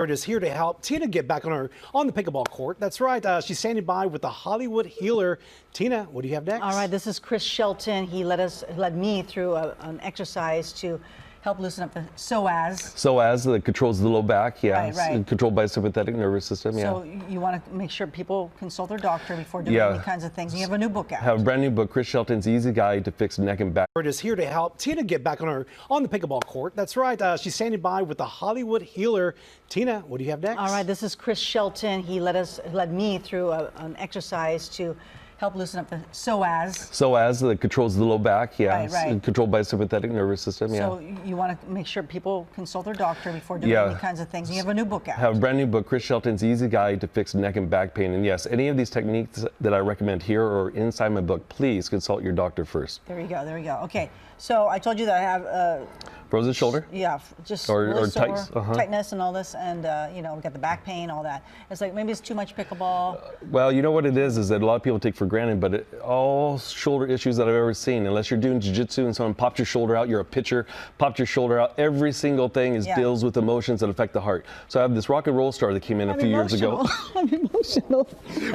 Is here to help Tina get back on the pickleball court. That's right. She's standing by with the Hollywood Healer. Tina, what do you have next? All right, this is Chris Shelton. He led me through an exercise to help loosen up the psoas. Psoas that controls the low back, yeah. Right. Controlled by the sympathetic nervous system, yeah. So you want to make sure people consult their doctor before doing any kinds of things. You have a new book out. I have a brand new book, Chris Shelton's Easy Guide to Fix Neck and Back. Is here to help Tina get back on the pickleball court. That's right. She's standing by with the Hollywood Healer. Tina, what do you have next? All right, this is Chris Shelton. He led me through an exercise to help loosen up the psoas. Psoas that controls the low back, yeah. Right. Controlled by the sympathetic nervous system, yeah. So you want to make sure people consult their doctor before doing any kinds of things. You have a new book out. I have a brand new book, Chris Shelton's Easy Guide to Fix Neck and Back Pain. And yes, any of these techniques that I recommend here or inside my book, please consult your doctor first. There you go. Okay, so I told you that I have frozen shoulder? Yeah, just or really sore, tightness and all this, and we got the back pain, all that. It's like maybe it's too much pickleball. Well, you know what it is that a lot of people take for granted, but all shoulder issues that I've ever seen, unless you're doing jiu-jitsu and someone popped your shoulder out, you're a pitcher, popped your shoulder out, every single thing deals with emotions that affect the heart. So I have this rock and roll star that came in a few years ago. I'm emotional.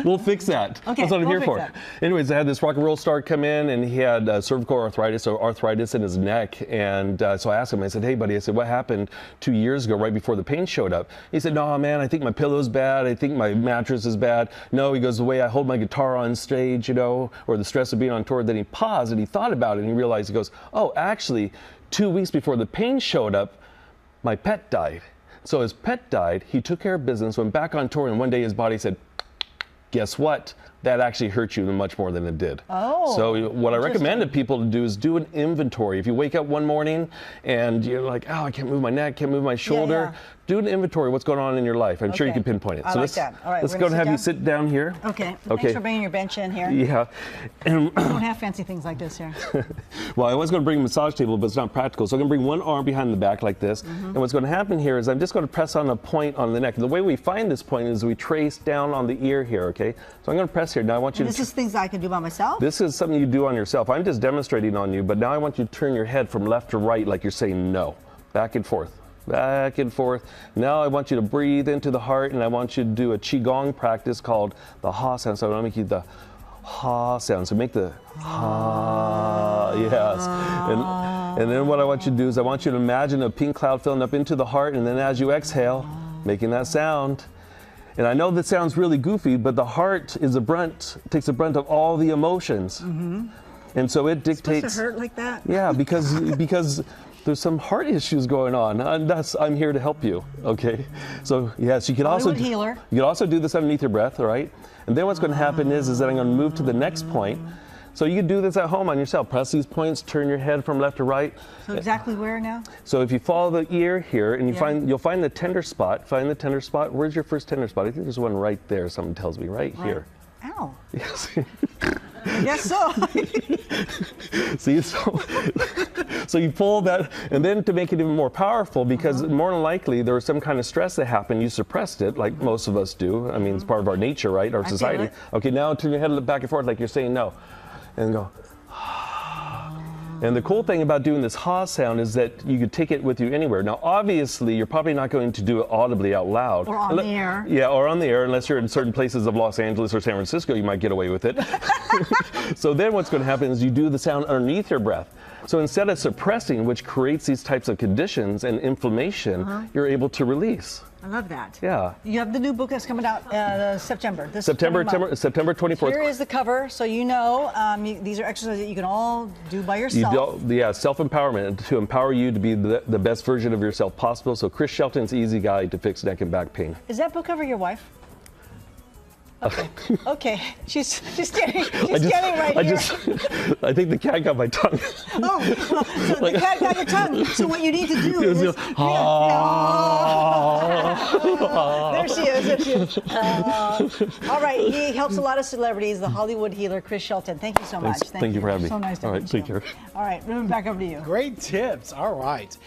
We'll fix that. Okay, that's what I'm here for. That. Anyways, I had this rock and roll star come in, and he had cervical arthritis, or arthritis in his neck, and so I asked him, I said, hey buddy, I said, what happened 2 years ago right before the pain showed up? He said, no man, I think my pillow's bad, I think my mattress is bad. No, he goes, the way I hold my guitar on stage, or the stress of being on tour. Then he paused and he thought about it and he realized, he goes, oh, actually 2 weeks before the pain showed up, my pet died. So his pet died, he took care of business, went back on tour, and one day his body said, guess what? That actually hurt you much more than it did. Oh. So what I recommend to people to do is do an inventory. If you wake up one morning and you're like, oh, I can't move my neck, can't move my shoulder, do an inventory of what's going on in your life. I'm sure you can pinpoint it. I so like that. All right, let's go and have you sit down here. Okay. Thanks for bringing your bench in here. Yeah. And we don't have fancy things like this here. Well, I was going to bring a massage table, but it's not practical. So I'm going to bring one arm behind the back like this. And what's going to happen here is I'm just going to press on a point on the neck. The way we find this point is we trace down on the ear here, okay? So I'm going to press here. Now I want you to... This is things I can do by myself? This is something you do on yourself. I'm just demonstrating on you, but now I want you to turn your head from left to right like you're saying no. Back and forth. Back and forth. Now I want you to breathe into the heart, and I want you to do a Qigong practice called the Ha sound. So I'm going to make you the Ha sound. So make the Ha, yes. And then what I want you to do is I want you to imagine a pink cloud filling up into the heart, and then as you exhale, making that sound. And I know that sounds really goofy, but the heart is takes the brunt of all the emotions. And so it dictates. It's supposed to hurt like that? Yeah, because there's some heart issues going on, and I'm here to help you. Okay, so yes, you can also do this underneath your breath, all right? And then what's going to happen is that I'm going to move to the next point. So you can do this at home on yourself. Press these points, turn your head from left to right. So exactly where now? So if you follow the ear here, and you'll find the tender spot. Find the tender spot. Where's your first tender spot? I think there's one right there. Something tells me right here. Ow. Yes. Yes, so. See, so you pull that, and then to make it even more powerful, because more than likely there was some kind of stress that happened, you suppressed it, like most of us do. I mean, it's part of our nature, right? Our society. Okay, now turn your head back and forth like you're saying no. And go. And the cool thing about doing this Ha sound is that you could take it with you anywhere. Now, obviously, you're probably not going to do it audibly out loud. Or on the air. Yeah, or on the air, unless you're in certain places of Los Angeles or San Francisco, you might get away with it. So then what's going to happen is you do the sound underneath your breath. So instead of suppressing, which creates these types of conditions and inflammation, you're able to release. I love that. Yeah. You have the new book that's coming out September. September 24th. Here is the cover, so you know these are exercises that you can all do by yourself. Self-empowerment to empower you to be the best version of yourself possible. So Chris Shelton's Easy Guide to Fix Neck and Back Pain. Is that book cover your wife? Okay. Okay. She's standing right here. I think the cat got my tongue. Oh, well, so the cat got your tongue. So what you need to do is. There she is. All right. He helps a lot of celebrities. The Hollywood Healer, Chris Shelton. Thank you so much. Thank you for having me. So nice to meet you. All right, take care. All right. Ruben, back over to you. Great tips. All right.